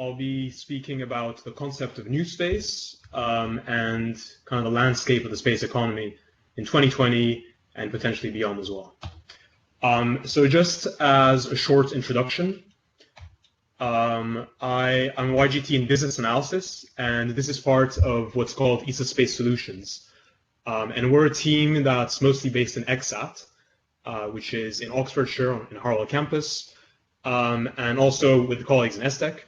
I'll be speaking about the concept of new space and kind of the landscape of the space economy in 2020 and potentially beyond as well. So just as a short introduction, I'm a YGT in business analysis, and this is part of what's called ESA Space Solutions. And we're a team that's mostly based in EXAT, which is in Oxfordshire in Harlow campus, and also with colleagues in ESTEC.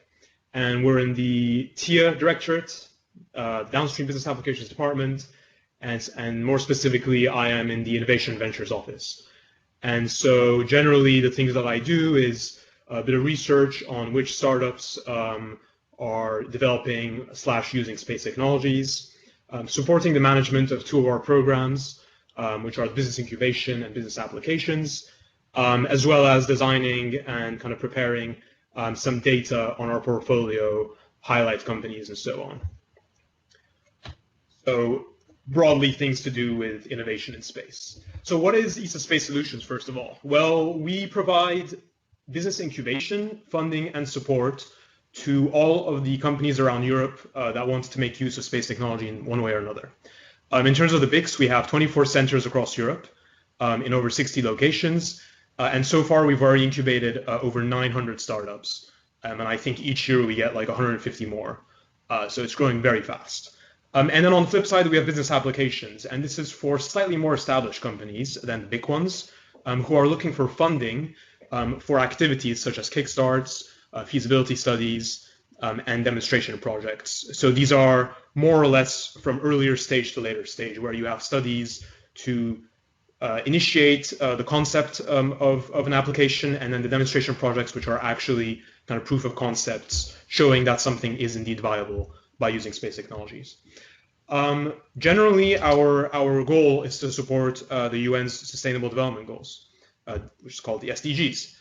And we're in the TIA Directorate, Downstream Business Applications Department, and more specifically, I am in the Innovation Ventures Office. And so generally, the things that I do is a bit of research on which startups are developing / using space technologies, supporting the management of two of our programs, which are business incubation and business applications, as well as designing and kind of preparing some data on our portfolio, highlight companies, and so on. So broadly, things to do with innovation in space. So what is ESA Space Solutions, first of all? Well, we provide business incubation, funding, and support to all of the companies around Europe that want to make use of space technology in one way or another. In terms of the BICs, we have 24 centers across Europe in over 60 locations. And so far, we've already incubated over 900 startups. And I think each year we get like 150 more. So it's growing very fast. And then on the flip side, we have business applications. And this is for slightly more established companies than the big ones who are looking for funding for activities such as kickstarts, feasibility studies, and demonstration projects. So these are more or less from earlier stage to later stage, where you have studies to initiate the concept of an application, and then the demonstration projects, which are actually kind of proof of concepts showing that something is indeed viable by using space technologies. Generally, our goal is to support the UN's Sustainable Development Goals, which is called the SDGs.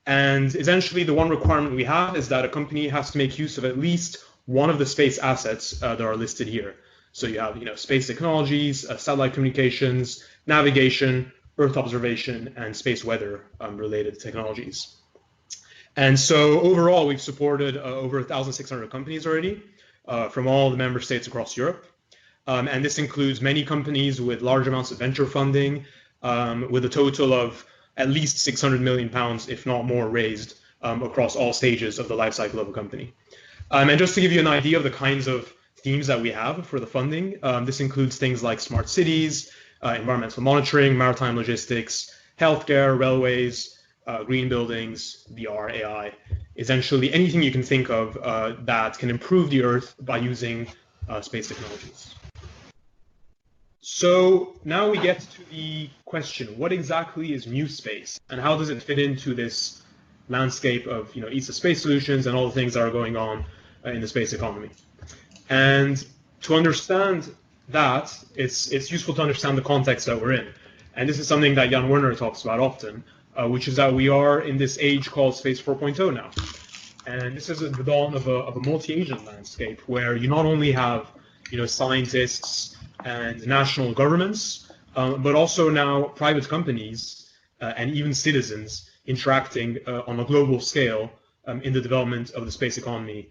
And essentially, the one requirement we have is that a company has to make use of at least one of the space assets that are listed here. So you have, space technologies, satellite communications, navigation, Earth observation, and space weather related technologies. And so overall, we've supported over 1,600 companies already from all the member states across Europe. And this includes many companies with large amounts of venture funding, with a total of at least 600 million pounds, if not more, raised across all stages of the life cycle of a company. And just to give you an idea of the kinds of themes that we have for the funding, this includes things like smart cities, environmental monitoring, maritime logistics, healthcare, railways, green buildings, VR, AI, essentially anything you can think of that can improve the Earth by using space technologies. So now we get to the question, what exactly is new space, and how does it fit into this landscape of ESA Space Solutions and all the things that are going on in the space economy? And to understand that, it's useful to understand the context that we're in. And this is something that Jan Werner talks about often, which is that we are in this age called Space 4.0 now. And this is the dawn of a multi-agent landscape where you not only have scientists and national governments, but also now private companies and even citizens interacting on a global scale in the development of the space economy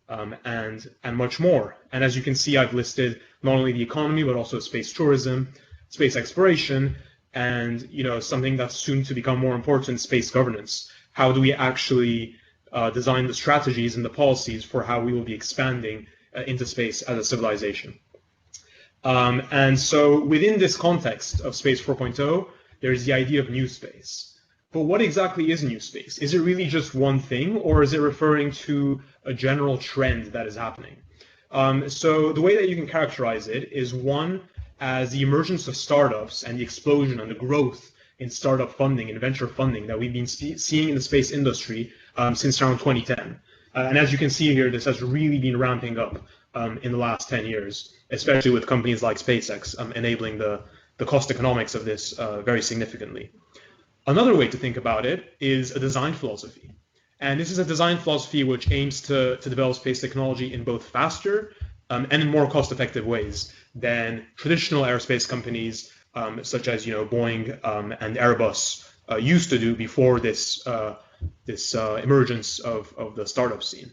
and much more. And as you can see, I've listed not only the economy, but also space tourism, space exploration, and something that's soon to become more important, space governance. How do we actually design the strategies and the policies for how we will be expanding into space as a civilization? And so within this context of Space 4.0, there's the idea of new space. But what exactly is new space? Is it really just one thing, or is it referring to a general trend that is happening? So the way that you can characterize it is, one, as the emergence of startups and the explosion and the growth in startup funding and venture funding that we've been seeing in the space industry since around 2010. And as you can see here, this has really been ramping up in the last 10 years, especially with companies like SpaceX enabling the cost economics of this very significantly. Another way to think about it is a design philosophy. And this is a design philosophy which aims to develop space technology in both faster and in more cost-effective ways than traditional aerospace companies such as Boeing and Airbus used to do before this emergence of the startup scene.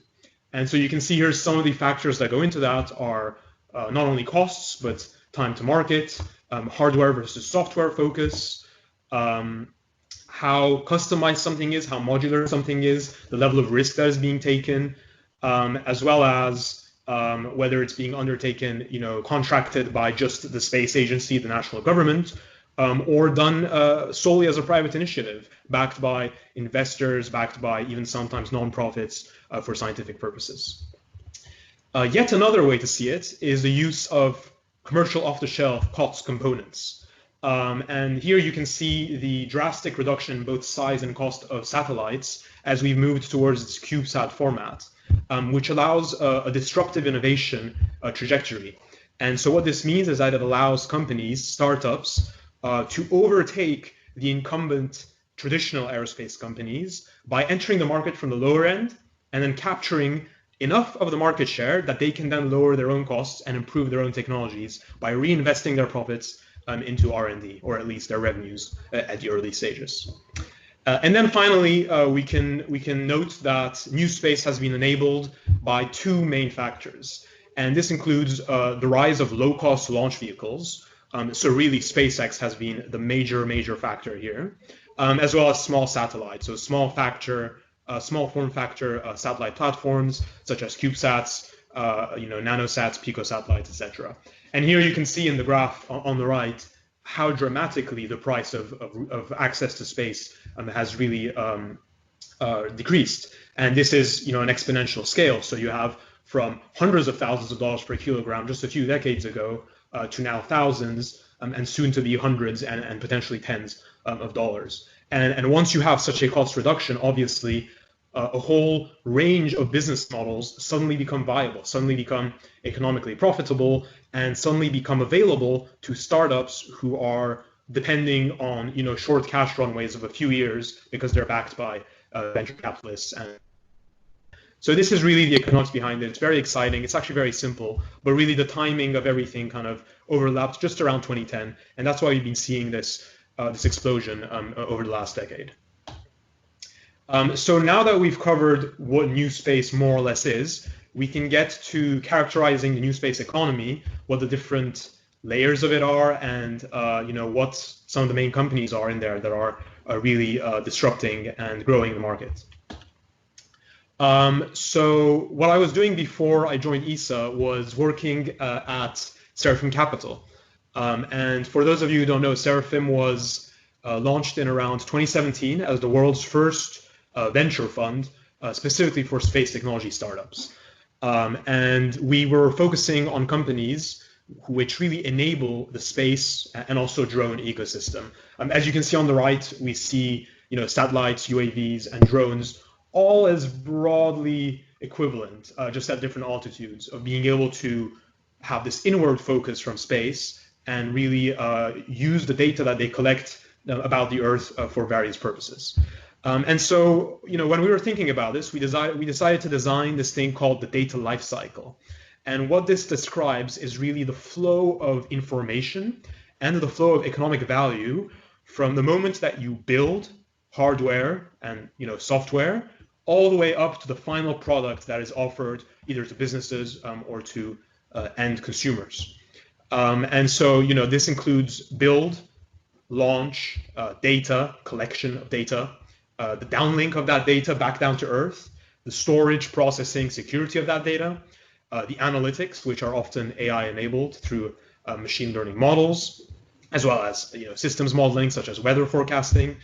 And so you can see here some of the factors that go into that are not only costs, but time to market, hardware versus software focus, how customized something is, how modular something is, the level of risk that is being taken, as well as whether it's being undertaken, contracted by just the space agency, the national government, or done solely as a private initiative, backed by investors, backed by even sometimes nonprofits for scientific purposes. Yet another way to see it is the use of commercial off-the-shelf COTS components. And here you can see the drastic reduction in both size and cost of satellites as we've moved towards this CubeSat format, which allows a disruptive innovation trajectory. And so what this means is that it allows companies, startups, to overtake the incumbent traditional aerospace companies by entering the market from the lower end and then capturing enough of the market share that they can then lower their own costs and improve their own technologies by reinvesting their profits into R&D, or at least their revenues at the early stages. And then finally, we can note that new space has been enabled by two main factors. And this includes the rise of low-cost launch vehicles. So really, SpaceX has been the major factor here, as well as small satellites. So small form factor satellite platforms such as CubeSats, nanosats, picosatellites, etc. And here you can see in the graph on the right how dramatically the price of access to space has really decreased. And this is an exponential scale. So you have from hundreds of thousands of dollars per kilogram just a few decades ago to now thousands, and soon to be hundreds and potentially tens of dollars. And once you have such a cost reduction, obviously, a whole range of business models suddenly become viable, suddenly become economically profitable, and suddenly become available to startups who are depending on short cash runways of a few years because they're backed by venture capitalists. And so this is really the economics behind it. It's very exciting. It's actually very simple, but really the timing of everything kind of overlaps just around 2010, and that's why we've been seeing this explosion over the last decade. So now that we've covered what new space more or less is, we can get to characterizing the new space economy, what the different layers of it are, and what some of the main companies are in there that are really disrupting and growing the market. So what I was doing before I joined ESA was working at Seraphim Capital. And for those of you who don't know, Seraphim was launched in around 2017 as the world's first venture fund, specifically for space technology startups. And we were focusing on companies which really enable the space and also drone ecosystem. As you can see on the right, we see satellites, UAVs, and drones, all as broadly equivalent, just at different altitudes, of being able to have this inward focus from space and really use the data that they collect about the Earth for various purposes. And so, when we were thinking about this, we decided to design this thing called the data lifecycle. And what this describes is really the flow of information and the flow of economic value from the moment that you build hardware and software all the way up to the final product that is offered either to businesses or to end consumers. And so, this includes build, launch, data, collection of data, the downlink of that data back down to Earth, the storage, processing, security of that data, the analytics, which are often AI enabled through machine learning models, as well as systems modeling such as weather forecasting,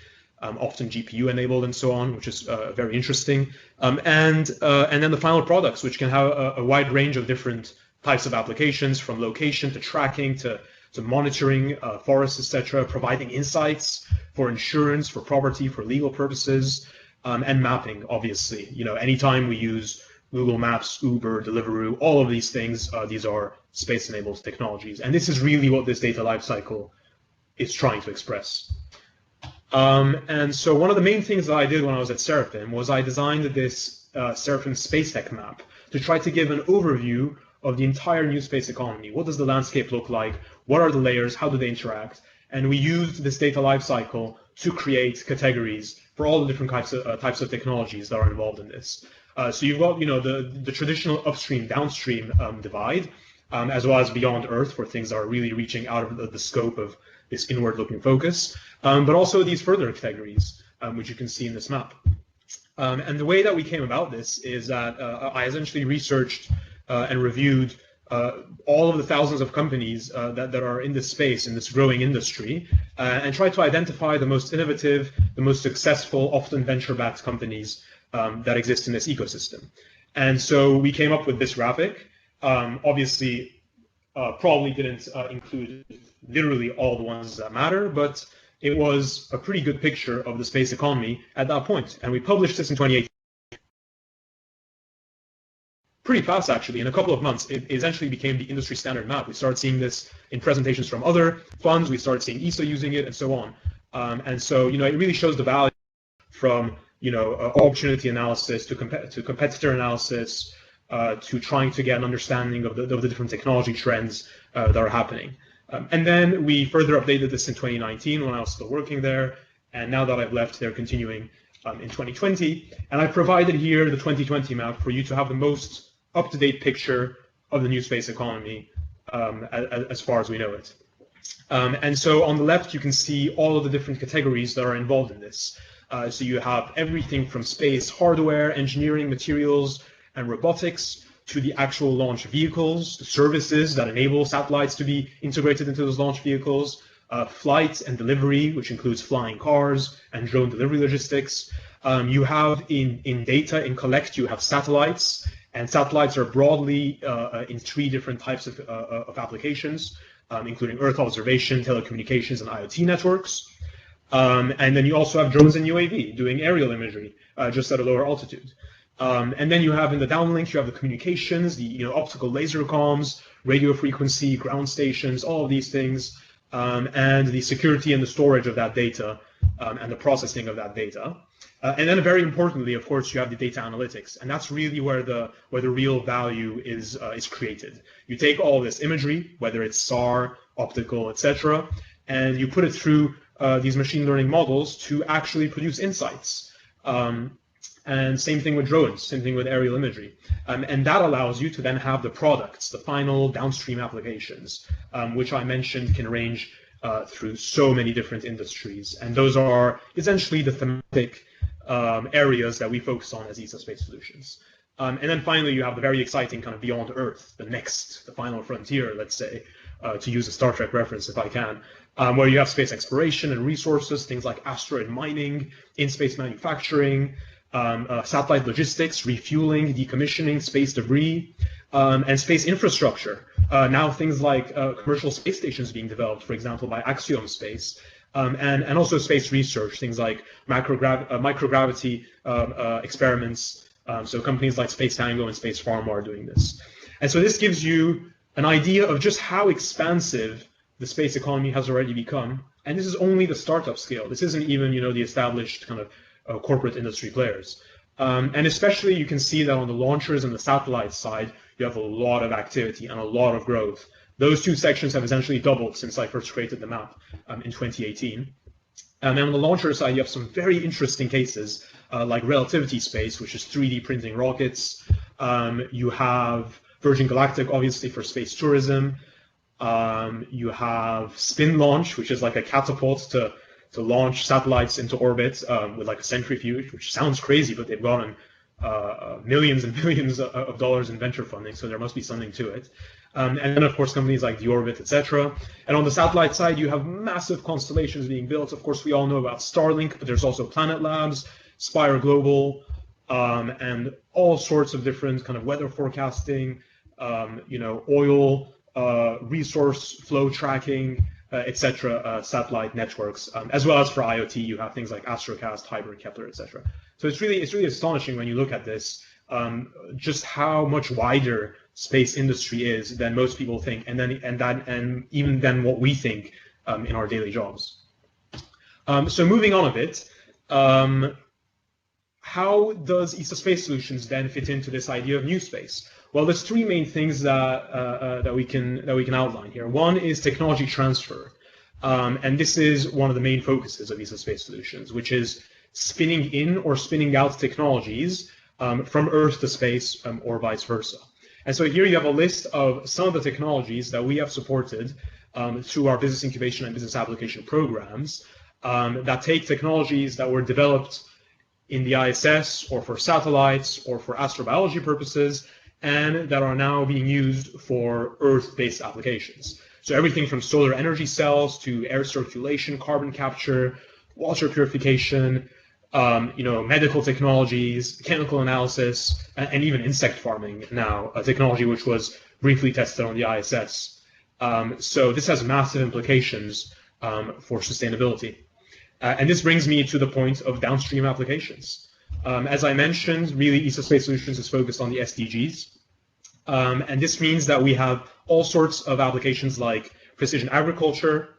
often GPU enabled and so on, which is very interesting, and then the final products, which can have a wide range of different types of applications, from location to tracking to monitoring forests, etc., providing insights for insurance, for property, for legal purposes, and mapping, obviously. Anytime we use Google Maps, Uber, Deliveroo, all of these things, these are space-enabled technologies. And this is really what this data lifecycle is trying to express. And so one of the main things that I did when I was at Seraphim was I designed this Seraphim Space Tech Map to try to give an overview of the entire new space economy. What does the landscape look like? What are the layers? How do they interact? And we used this data lifecycle to create categories for all the different types of technologies that are involved in this. So you've got, the traditional upstream downstream divide, as well as beyond Earth, where things are really reaching out of the scope of this inward-looking focus, but also these further categories, which you can see in this map. And the way that we came about this is that I essentially researched and reviewed all of the thousands of companies that are in this space, in this growing industry, and tried to identify the most innovative, the most successful, often venture-backed companies that exist in this ecosystem. And so we came up with this graphic. Obviously, probably didn't include literally all the ones that matter, but it was a pretty good picture of the space economy at that point. And we published this in 2018. Pretty fast, actually. In a couple of months, it essentially became the industry standard map. We started seeing this in presentations from other funds. We started seeing ESA using it, and so on. And so, it really shows the value from, opportunity analysis to competitor analysis to trying to get an understanding of the different technology trends that are happening. And then we further updated this in 2019 when I was still working there. And now that I've left, they're continuing in 2020. And I provided here the 2020 map for you to have the most up-to-date picture of the new space economy as far as we know it. And so on the left, you can see all of the different categories that are involved in this. So you have everything from space hardware, engineering, materials, and robotics, to the actual launch vehicles, the services that enable satellites to be integrated into those launch vehicles, flight and delivery, which includes flying cars and drone delivery logistics. You have in data, in collect, you have satellites, and satellites are broadly in 3 different types of applications, including Earth observation, telecommunications, and IoT networks. And then you also have drones and UAV doing aerial imagery, just at a lower altitude. And then you have in the downlink, you have the communications, the optical laser comms, radio frequency, ground stations, all of these things, and the security and the storage of that data, and the processing of that data. And then very importantly, of course, you have the data analytics, and that's really where the real value is created. You take all this imagery, whether it's SAR, optical, etc., and you put it through these machine learning models to actually produce insights. And same thing with drones, same thing with aerial imagery. And that allows you to then have the products, the final downstream applications, which I mentioned can range through so many different industries. And those are essentially the thematic areas that we focus on as ESA Space Solutions. And then finally, you have the very exciting kind of beyond Earth, the final frontier, let's say, to use a Star Trek reference if I can, where you have space exploration and resources, things like asteroid mining, in-space manufacturing, satellite logistics, refueling, decommissioning, space debris, and space infrastructure. Now things like commercial space stations being developed, for example, by Axiom Space, and also space research, things like microgravity experiments. So companies like Space Tango and Space Pharma are doing this. And so this gives you an idea of just how expansive the space economy has already become. And this is only the startup scale. This isn't even, the established kind of corporate industry players. And especially you can see that on the launchers and the satellite side, you have a lot of activity and a lot of growth. Those 2 sections have essentially doubled since I first created the map in 2018. And then on the launcher side, you have some very interesting cases like relativity space, which is 3D printing rockets. You have Virgin Galactic, obviously, for space tourism. You have spin launch, which is like a catapult to launch satellites into orbit with like a centrifuge, which sounds crazy, but they've gotten millions and millions of dollars in venture funding, so there must be something to it. And then, of course, companies like Deorbit, etc. And on the satellite side, you have massive constellations being built. Of course, we all know about Starlink, but there's also Planet Labs, Spire Global, and all sorts of different kind of weather forecasting, oil, resource flow tracking, etc. Satellite networks, as well as for IoT, you have things like Astrocast, Hybrid, Kepler, etc. So it's really astonishing when you look at this, just how much wider space industry is than most people think, and even than what we think in our daily jobs. So moving on a bit, how does ESA Space Solutions then fit into this idea of new space? Well, there's 3 main things that we can outline here. One is technology transfer, and this is one of the main focuses of ESA Space Solutions, which is spinning in or spinning out technologies from Earth to space or vice versa. And so here you have a list of some of the technologies that we have supported through our business incubation and business application programs that take technologies that were developed in the ISS or for satellites or for astrobiology purposes and that are now being used for Earth-based applications. So everything from solar energy cells to air circulation, carbon capture, water purification, medical technologies, chemical analysis, and even insect farming now, a technology which was briefly tested on the ISS. So this has massive implications for sustainability. And this brings me to the point of downstream applications. As I mentioned, really ESA Space Solutions is focused on the SDGs. And this means that we have all sorts of applications like precision agriculture,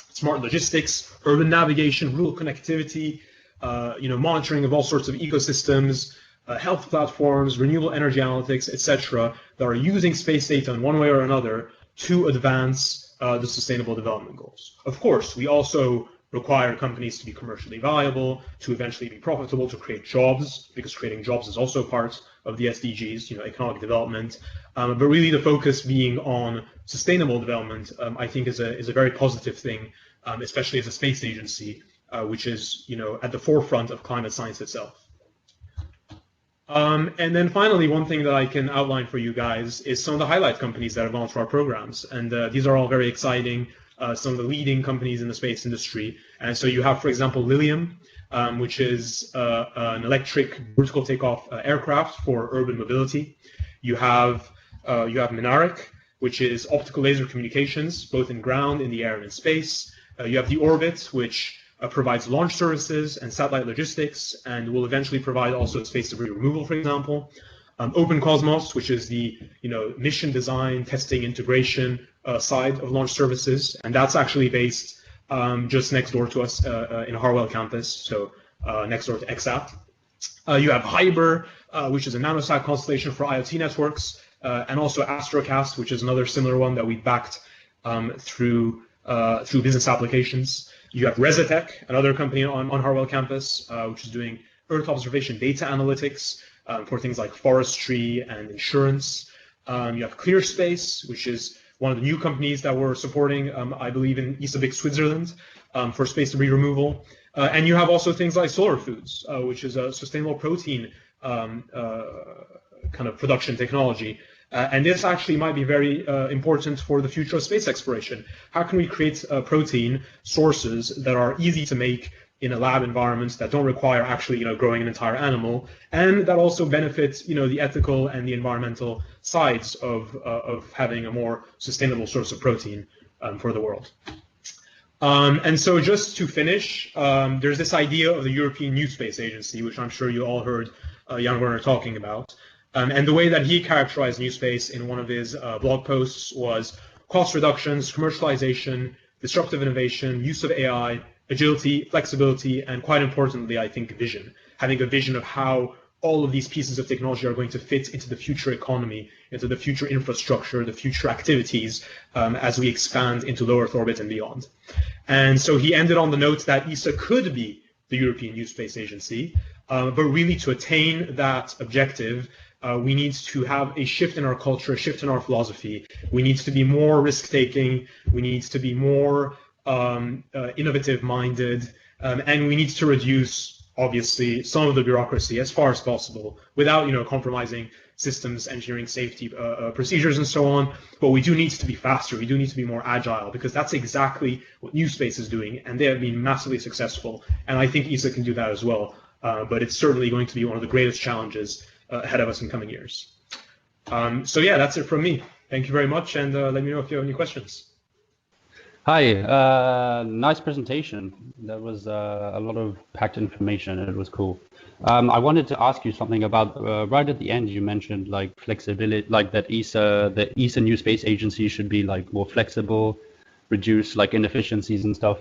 smart logistics, urban navigation, rural connectivity, monitoring of all sorts of ecosystems, health platforms, renewable energy analytics, etc., that are using space data in one way or another to advance the sustainable development goals. Of course, we also require companies to be commercially viable, to eventually be profitable, to create jobs, because creating jobs is also part of the SDGs, economic development. But really the focus being on sustainable development, I think is a very positive thing, especially as a space agency, which is at the forefront of climate science itself. And then finally, one thing that I can outline for you guys is some of the highlight companies that have gone through our programs. And these are all very exciting, some of the leading companies in the space industry. And so you have, for example, Lilium, which is an electric vertical takeoff aircraft for urban mobility. You have Minarek, which is optical laser communications, both in ground, in the air, and in space. You have the Orbit, which provides launch services and satellite logistics, and will eventually provide also space debris removal, for example. Open Cosmos, which is the mission design, testing, integration side of launch services, and that's actually based just next door to us in Harwell campus, so next door to XAT. You have Hyber, which is a nanosat constellation for IoT networks, and also Astrocast, which is another similar one that we backed through business applications. You have Resitech, another company on Harwell campus, which is doing Earth observation data analytics for things like forestry and insurance. You have ClearSpace, which is one of the new companies that we're supporting, I believe, in ESA Switzerland for space debris removal. And you have also things like Solar Foods, which is a sustainable protein kind of production technology. And this actually might be very important for the future of space exploration. How can we create protein sources that are easy to make in a lab environment, that don't require actually growing an entire animal, and that also benefits the ethical and the environmental sides of having a more sustainable source of protein for the world. And so just to finish, there's this idea of the European New Space Agency, which I'm sure you all heard Jan Werner talking about. And the way that he characterized New Space in one of his blog posts was cost reductions, commercialization, disruptive innovation, use of AI, agility, flexibility, and quite importantly, I think, vision. Having a vision of how all of these pieces of technology are going to fit into the future economy, into the future infrastructure, the future activities as we expand into low Earth orbit and beyond. And so he ended on the note that ESA could be the European New Space Agency, but really to attain that objective, we need to have a shift in our culture, a shift in our philosophy. We need to be more risk-taking. We need to be more innovative-minded, and we need to reduce, obviously, some of the bureaucracy as far as possible without, compromising systems, engineering, safety procedures, and so on. But we do need to be faster. We do need to be more agile, because that's exactly what New Space is doing, and they have been massively successful. And I think ESA can do that as well. But it's certainly going to be one of the greatest challenges ahead of us in coming years. So yeah, that's it from me. Thank you very much, and let me know if you have any questions. Hi, nice presentation. That was a lot of packed information, and it was cool. I wanted to ask you something about right at the end. You mentioned like flexibility, like that the ESA New Space Agency should be like more flexible, reduce like inefficiencies and stuff.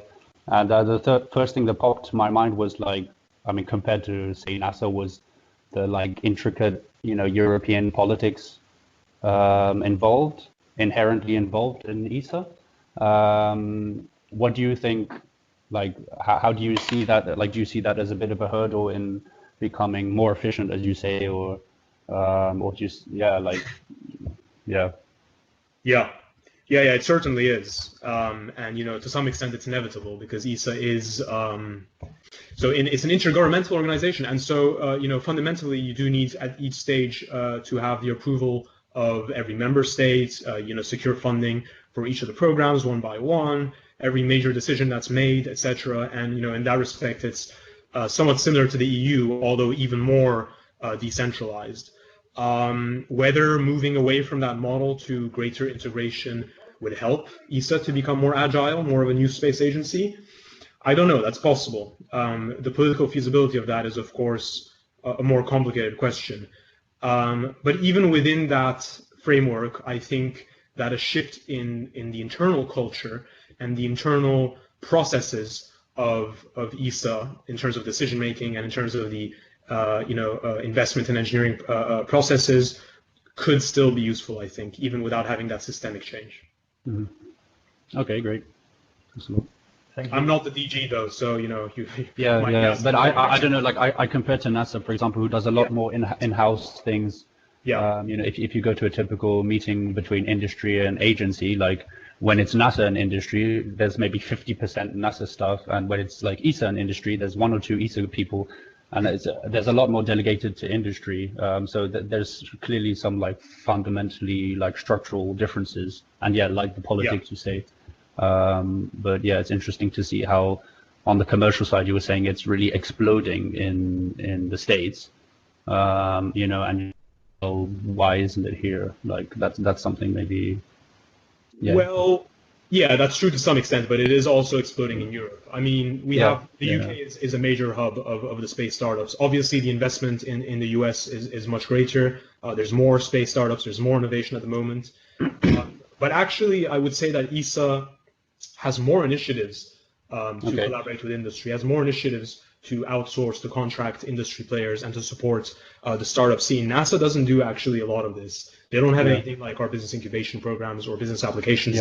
And the first thing that popped to my mind was like, I mean, compared to say NASA, was the like intricate, European politics inherently involved in ESA. What do you think? Like, how do you see that? Like, do you see that as a bit of a hurdle in becoming more efficient, as you say, or just yeah. Yeah, it certainly is. And to some extent, it's inevitable because ESA is it's an intergovernmental organization, and so fundamentally, you do need at each stage to have the approval of every member state. Secure funding for each of the programs one by one, every major decision that's made, etc. And in that respect, it's somewhat similar to the EU, although even more decentralized. Whether moving away from that model to greater integration would help ESA to become more agile, more of a new space agency, I don't know. That's possible. The political feasibility of that is, of course, a more complicated question. But even within that framework, I think that a shift in the internal culture and the internal processes of ESA in terms of decision making and in terms of the investment and engineering processes could still be useful, I think, even without having that systemic change. Mm-hmm. Okay, great. Excellent. Thank you. I'm not the DG though, so you yeah. But I don't know. Like I compare to NASA, for example, who does a lot more in-house things. Yeah. If you go to a typical meeting between industry and agency, like when it's NASA and industry, there's maybe 50% NASA stuff, and when it's like ESA and industry, there's 1 or 2 ESA people. And there's a lot more delegated to industry, so there's clearly some like fundamentally like structural differences, and like the politics you say. But yeah, it's interesting to see how on the commercial side you were saying it's really exploding in the States, and why isn't it here? Like that's something maybe. Yeah. Well, yeah, that's true to some extent, but it is also exploding in Europe. I mean, we have the UK is a major hub of the space startups. Obviously, the investment in the US is much greater. There's more space startups. There's more innovation at the moment. But actually, I would say that ESA has more initiatives to collaborate with industry, has more initiatives to outsource to contract industry players and to support the startup scene. NASA doesn't do actually a lot of this. They don't have anything like our business incubation programs or business applications.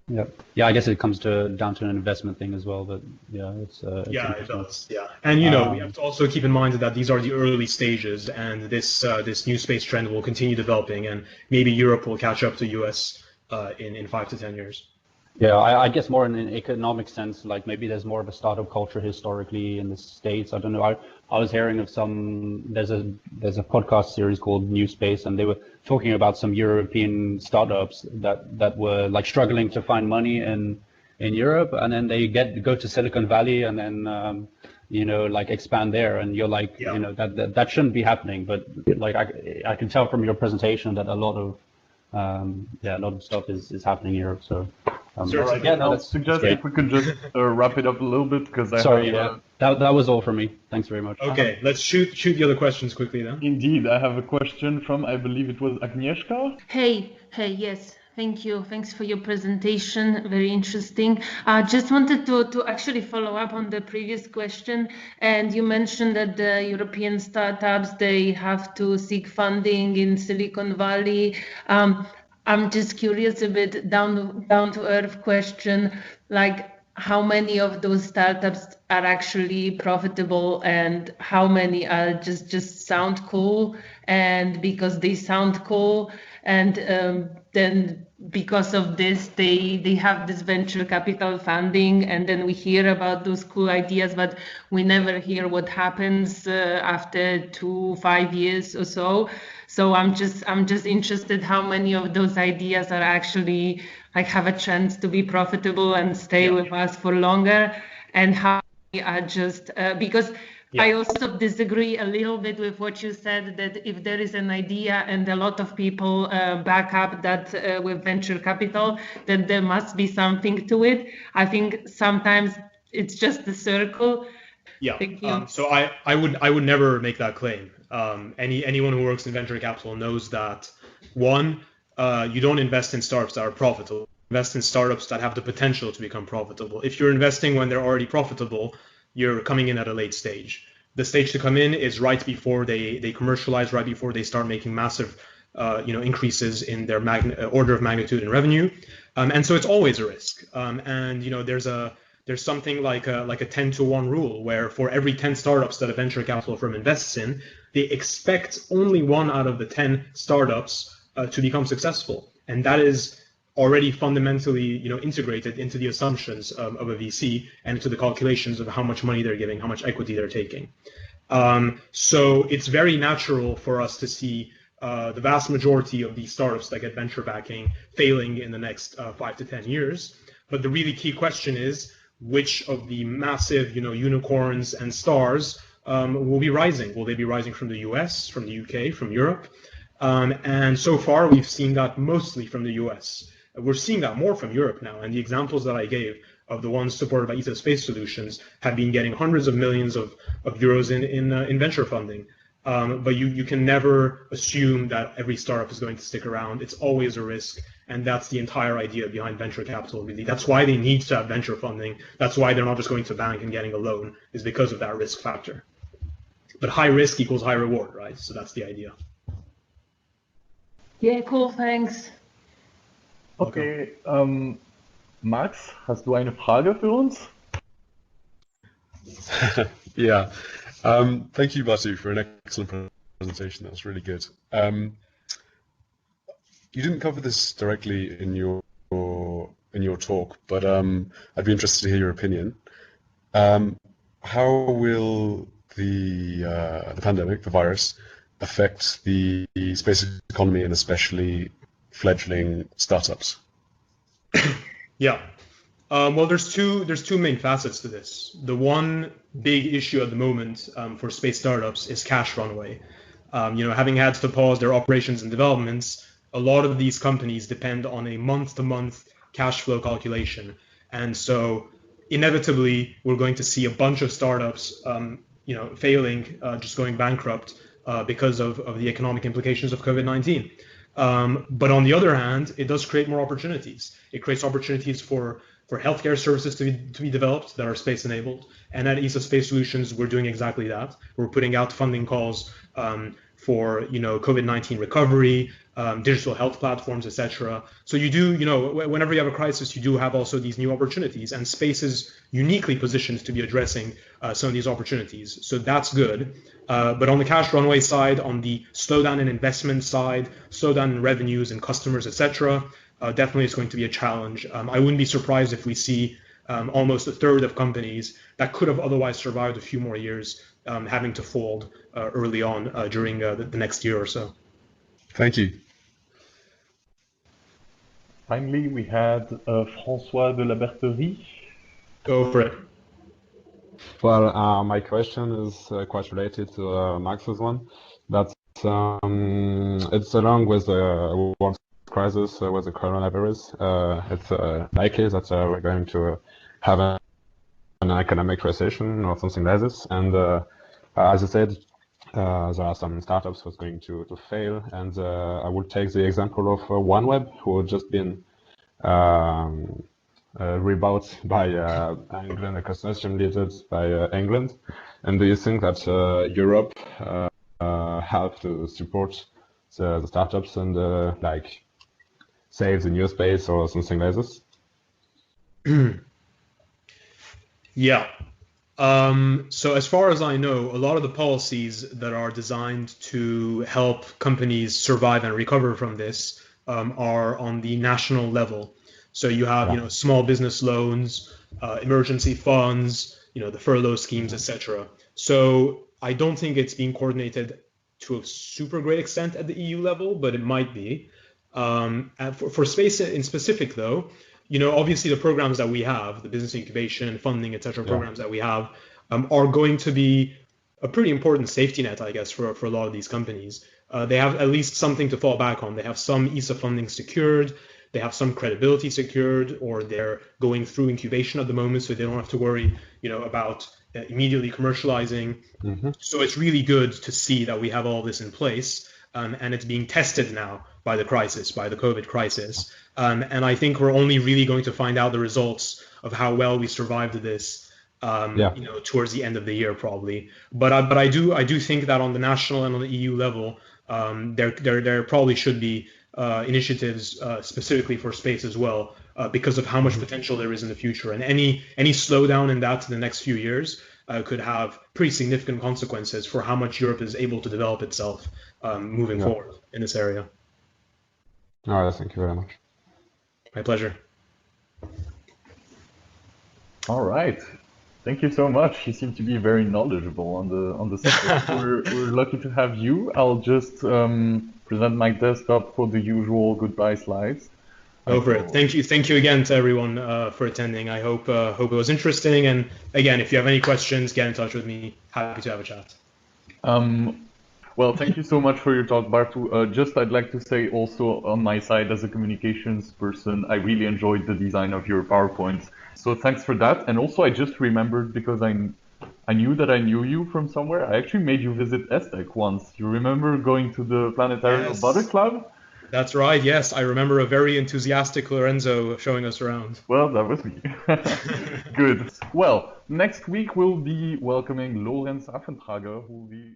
Yeah, I guess it comes down to an investment thing as well, but it's it does. Yeah, and we have to also keep in mind that these are the early stages, and this new space trend will continue developing, and maybe Europe will catch up to US in 5 to 10 years. Yeah, I guess more in an economic sense, like maybe there's more of a startup culture historically in the States. I don't know. I was hearing of there's a podcast series called New Space, and they were talking about some European startups that were like struggling to find money in Europe, and then they go to Silicon Valley and then like expand there, and you're like that shouldn't be happening, but like I can tell from your presentation that a lot of stuff is happening in Europe. So I'll suggest if we could just wrap it up a little bit because that was all for me. Thanks very much. Okay, let's shoot the other questions quickly then. Indeed, I have a question from, I believe it was Agnieszka. Hey, yes. Thank you. Thanks for your presentation. Very interesting. I just wanted to actually follow up on the previous question. And you mentioned that the European startups, they have to seek funding in Silicon Valley. I'm just curious, a bit down to earth question, like how many of those startups are actually profitable and how many are just sound cool, and because they sound cool, and then because of this they have this venture capital funding, and then we hear about those cool ideas, but we never hear what happens after 5 years or so. So I'm just interested how many of those ideas are actually like have a chance to be profitable and stay with us for longer, and how many are just because I also disagree a little bit with what you said, that if there is an idea and a lot of people back up that with venture capital, then there must be something to it. I think sometimes it's just a circle. Yeah. So I would never make that claim. Anyone who works in venture capital knows that one, you don't invest in startups that are profitable. Invest in startups that have the potential to become profitable. If you're investing when they're already profitable, you're coming in at a late stage. The stage to come in is right before they commercialize, right before they start making massive increases in their order of magnitude in revenue. And so it's always a risk. And there's there's something like a 10-to-1 rule, where for every 10 startups that a venture capital firm invests in, they expect only one out of the 10 startups to become successful, and that is already fundamentally, integrated into the assumptions of a VC and into the calculations of how much money they're giving, how much equity they're taking. So it's very natural for us to see the vast majority of these startups that get venture backing failing in the next 5 to 10 years. But the really key question is, which of the massive, unicorns and stars will be rising? Will they be rising from the US, from the UK, from Europe? And so far, we've seen that mostly from the US. We're seeing that more from Europe now. And the examples that I gave of the ones supported by ESA Space Solutions have been getting hundreds of millions of euros in venture funding. But you can never assume that every startup is going to stick around. It's always a risk. And that's the entire idea behind venture capital, really. That's why they need to have venture funding. That's why they're not just going to a bank and getting a loan, is because of that risk factor. But high risk equals high reward, right? So that's the idea. Yeah, cool, thanks. Okay, Max, hast du eine Frage für uns? Yeah. Thank you, Bartu, for an excellent presentation. That was really good. You didn't cover this directly in your talk, but I'd be interested to hear your opinion. How will the pandemic, the virus, affect the space economy and especially fledgling startups? Yeah. Well, there's two main facets to this. The one big issue at the moment for space startups is cash runway. Having had to pause their operations and developments, a lot of these companies depend on a month-to-month cash flow calculation, and so inevitably we're going to see a bunch of startups, failing, just going bankrupt because of the economic implications of COVID-19. But on the other hand, it does create more opportunities. It creates opportunities for healthcare services to be developed that are space enabled. And at ESA Space Solutions, we're doing exactly that. We're putting out funding calls for COVID-19 recovery, digital health platforms, etc. So you do, whenever you have a crisis, you do have also these new opportunities, and space is uniquely positioned to be addressing some of these opportunities. So that's good. But on the cash runway side, on the slowdown in investment side, slowdown in revenues and customers, etc., definitely it's going to be a challenge. I wouldn't be surprised if we see almost a third of companies that could have otherwise survived a few more years having to fold early on during the next year or so. Thank you. Finally, we had François de la Berterie. Go for it. Well, my question is quite related to Max's one. That's it's along with the world crisis with the coronavirus. It's likely that we're going to have an economic recession or something like this. And as I said, there are some startups who's going to fail. And I would take the example of OneWeb, who had just been rebought by England, a consortium led by England. And do you think that Europe have to support the startups and like save the new space or something like this? Yeah. So as far as I know, a lot of the policies that are designed to help companies survive and recover from this are on the national level. So you have, small business loans, emergency funds, the furlough schemes, etc. So I don't think it's being coordinated to a super great extent at the EU level, but it might be. For space in specific, though, obviously the programs that we have, the business incubation, funding, etc. programs that we have are going to be a pretty important safety net, I guess, for a lot of these companies. They have at least something to fall back on. They have some ESA funding secured. They have some credibility secured, or they're going through incubation at the moment, so they don't have to worry, about immediately commercializing. Mm-hmm. So it's really good to see that we have all this in place, and it's being tested now by the crisis, by the COVID crisis. And I think we're only really going to find out the results of how well we survived this, towards the end of the year probably. But I do think that on the national and on the EU level, there probably should be initiatives specifically for space as well, because of how much potential there is in the future. And any slowdown in that in the next few years could have pretty significant consequences for how much Europe is able to develop itself moving forward in this area. All right, thank you very much. My pleasure. All right. Thank you so much. You seem to be very knowledgeable on the subject. We're lucky to have you. I'll just present my desktop for the usual goodbye slides. Go for it. Thank you again to everyone for attending. I hope it was interesting. And again, if you have any questions, get in touch with me. Happy to have a chat. Well, thank you so much for your talk, Bartu. I'd like to say also on my side as a communications person, I really enjoyed the design of your PowerPoints. So thanks for that. And also I just remembered, because I knew that I knew you from somewhere, I actually made you visit ESTEC once. You remember going to the Planetary Robotics Club? That's right, yes. I remember a very enthusiastic Lorenzo showing us around. Well, that was me. Good. Well, next week we'll be welcoming Lorenz Affentrager, who will be